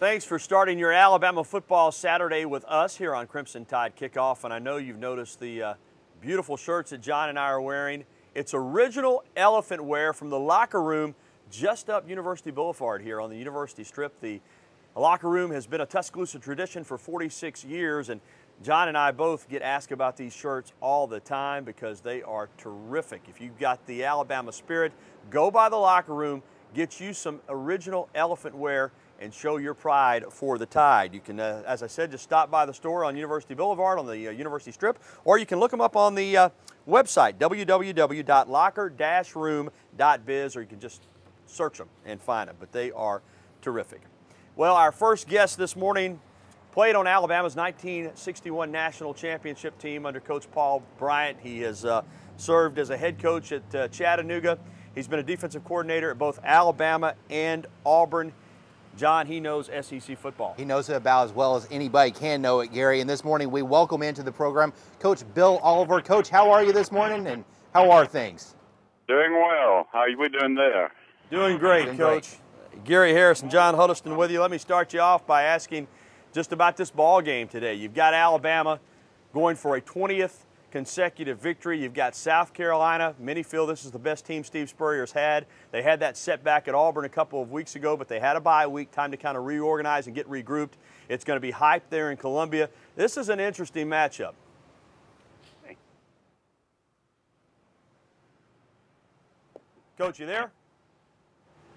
Thanks for starting your Alabama football Saturday with us here on Crimson Tide Kickoff. And I know you've noticed the beautiful shirts that John and I are wearing. It's original elephant wear from the locker room just up University Boulevard here on the University Strip. The locker room has been a Tuscaloosa tradition for 46 years, and John and I both get asked about these shirts all the time because they are terrific. If you've got the Alabama spirit, go by the locker room, get you some original elephant wear, and show your pride for the Tide. You can, as I said, just stop by the store on University Boulevard on the University Strip, or you can look them up on the website, www.locker-room.biz, or you can just search them and find them, but they are terrific. Well, our first guest this morning played on Alabama's 1961 National Championship team under Coach Paul Bryant. He has served as a head coach at Chattanooga. He's been a defensive coordinator at both Alabama and Auburn. John, he knows SEC football. He knows it about as well as anybody can know it, Gary. And this morning we welcome into the program Coach Bill Oliver. Coach, how are you this morning, and how are things? Doing well. How are we doing there? Doing great, Coach. Gary Harris and John Huddleston with you. Let me start you off by asking just about this ball game today. You've got Alabama going for a 20th consecutive victory. You've got South Carolina. Many feel this is the best team Steve Spurrier's had. They had that setback at Auburn a couple of weeks ago, but they had a bye week, time to kind of reorganize and get regrouped. It's going to be hyped there in Columbia. This is an interesting matchup. Coach, you there?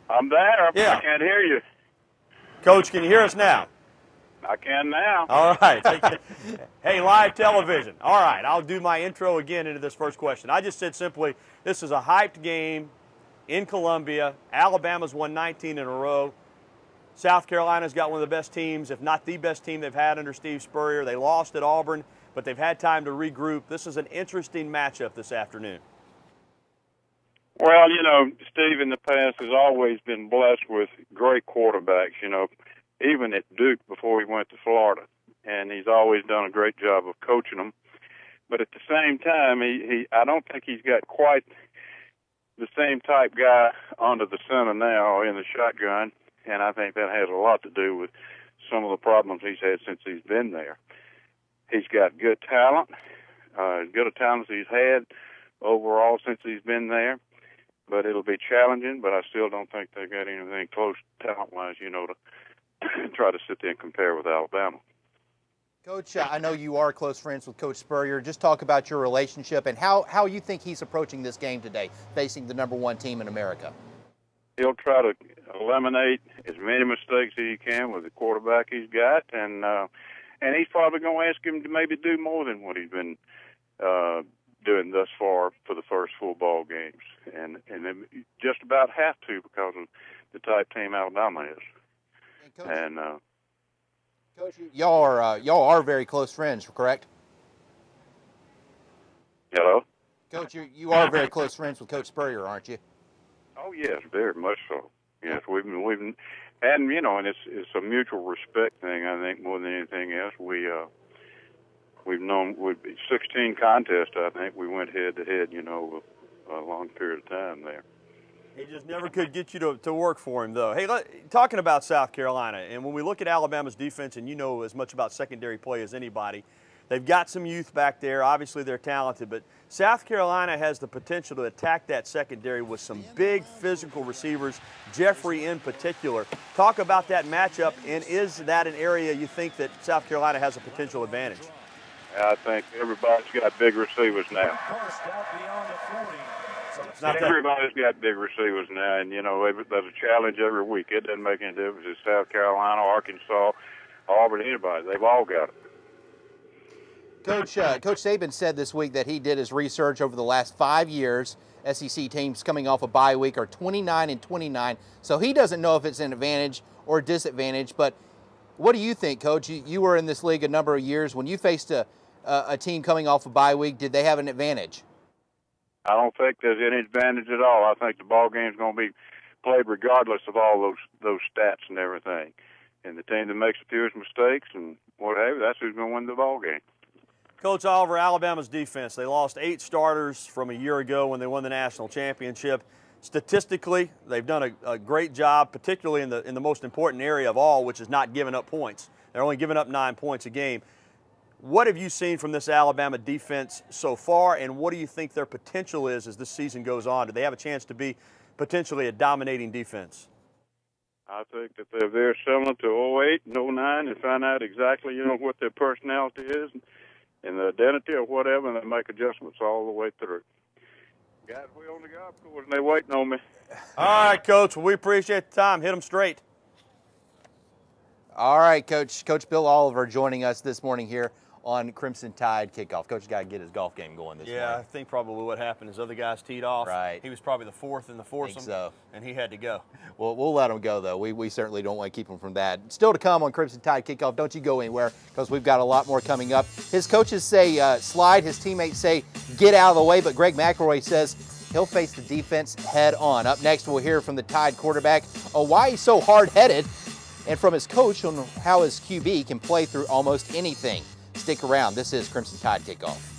I'm there. Yeah. I can't hear you. Coach, can you hear us now? I can now. All right. Hey, live television. All right, I'll do my intro again into this first question. I just said simply, this is a hyped game in Columbia. Alabama's won 19 in a row. South Carolina's got one of the best teams, if not the best team they've had under Steve Spurrier. They lost at Auburn, but they've had time to regroup. This is an interesting matchup this afternoon. Well, you know, Steve in the past has always been blessed with great quarterbacks, you know, even at Duke before he went to Florida. And he's always done a great job of coaching them. But at the same time, I don't think he's got quite the same type guy under the center now in the shotgun. And I think that has a lot to do with some of the problems he's had since he's been there. He's got good talent, as good a talent as he's had overall since he's been there. But it'll be challenging, but I still don't think they've got anything close talent-wise, you know, to try to sit there and compare with Alabama. Coach, I know you are close friends with Coach Spurrier. Just talk about your relationship and how you think he's approaching this game today, facing the #1 team in America. He'll try to eliminate as many mistakes as he can with the quarterback he's got, and he's probably going to ask him to maybe do more than what he's been doing thus far for the first 4 ball games, and they just about have to because of the type team Alabama is. And Coach, y'all are very close friends, correct? Hello, Coach, you are very close friends with Coach Spurrier, aren't you? Oh yes, very much so. Yes, we've and you know, and it's a mutual respect thing. I think more than anything else, we've known 16 contests. I think we went head to head, you know, a long period of time there. He just never could get you to work for him, though. Hey, talking about South Carolina, and when we look at Alabama's defense, and you know as much about secondary play as anybody, they've got some youth back there. Obviously, they're talented, but South Carolina has the potential to attack that secondary with some big physical receivers, Jeffrey in particular. Talk about that matchup, and is that an area you think that South Carolina has a potential advantage? I think everybody's got big receivers now. Everybody's got big receivers now, and, you know, there's a challenge every week. It doesn't make any difference. It's South Carolina, Arkansas, Auburn, anybody. They've all got it. Coach Saban said this week that he did his research over the last 5 years. SEC teams coming off a bye week are 29 and 29, so he doesn't know if it's an advantage or a disadvantage. But what do you think, Coach? You were in this league a number of years. When you faced a team coming off a bye week, did they have an advantage? I don't think there's any advantage at all. I think the ball game's going to be played regardless of all those stats and everything. And the team that makes the fewest mistakes and what have you, that's who's going to win the ball game. Coach Oliver, Alabama's defense, they lost 8 starters from a year ago when they won the national championship. statistically, they've done a great job, particularly in the most important area of all, which is not giving up points. They're only giving up 9 points a game. What have you seen from this Alabama defense so far, and what do you think their potential is as this season goes on? Do they have a chance to be potentially a dominating defense? I think that they're very similar to 08 and 09 and find out exactly, what their personality is and the identity or whatever, and they make adjustments all the way through. Guys, we on the golf course, and they're waiting on me. All right, Coach. Well, we appreciate the time. Hit them straight. All right, Coach. Coach Bill Oliver joining us this morning here on Crimson Tide Kickoff. Coach has got to get his golf game going this morning. Yeah, I think probably what happened is other guys teed off. Right. He was probably the fourth in the foursome, so. And he had to go. Well, we'll let him go, though. We certainly don't want to keep him from that. Still to come on Crimson Tide Kickoff. Don't you go anywhere, because we've got a lot more coming up. His coaches say slide. His teammates say get out of the way, but Greg McElroy says he'll face the defense head on. Up next, we'll hear from the Tide quarterback on why he's so hard-headed, and from his coach on how his QB can play through almost anything. Stick around. This is Crimson Tide Kickoff.